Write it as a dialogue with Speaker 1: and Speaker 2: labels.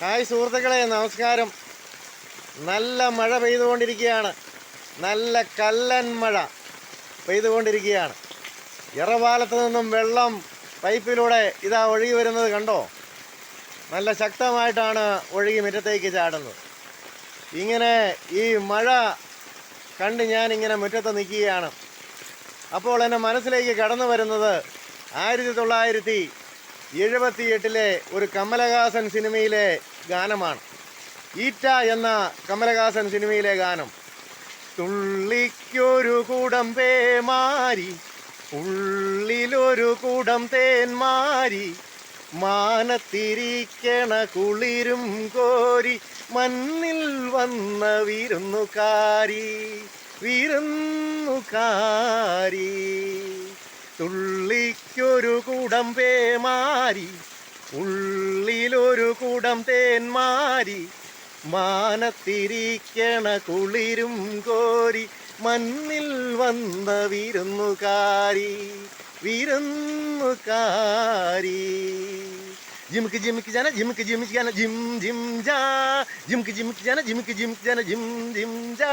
Speaker 1: Hi സുഹൃത്തുക്കളെ, നമസ്കാരം. നല്ല മഴ പെയ്തുകൊണ്ടിരിക്കുകയാണ്. നല്ല കല്ലൻ മഴ പെയ്തുകൊണ്ടിരിക്കുകയാണ്. എറവാലത്ത് നിന്നും വെള്ളം പൈപ്പിലൂടെ ഇതാ ഒഴുകി വരുന്നത് കണ്ടോ? നല്ല ശക്തമായിട്ടാണ് ഒഴുകി മുറ്റത്തേക്ക് ചാടുന്നത്. ഇങ്ങനെ ഈ മഴ കണ്ട് ഞാനിങ്ങനെ മുറ്റത്ത് നിൽക്കുകയാണ്. അപ്പോൾ എൻ്റെ മനസ്സിലേക്ക് കടന്നു വരുന്നത് 1978 ഒരു കമലഹാസൻ സിനിമയിലെ ഗാനമാണ്. ഈറ്റ എന്ന കമലഹാസൻ സിനിമയിലെ ഗാനം. തുള്ളിക്കൊരു കൂടം പേമാരി, ഉള്ളിലൊരു കൂടം തേന്മാരി, മാനത്തിരിക്കണ കുളിരും കോരി, മണ്ണിൽ വന്ന വിരുന്നുകാരി വിരുന്നുകാരി. തുള്ളിക്കൊരു കൂടം പേമാരി, ഉള്ളിലൊരു കൂടം തേന്മാരി, മാനത്തിരിക്കണ കുളിരും കോരി, മണ്ണിൽ വന്ന വിരുന്നുകാരി വിരുന്നുകാരി. ജിമിക്ക് ജിമിക്ക് ജന ജിമിക്ക് ജിമിക്ക് ജന ജിം ജിം ജാ, ജിമിക്ക് ജിമിക്ക് ജന ജിമിക്ക് ജിമിക്ക് ജന ജിം ജിം ജാ.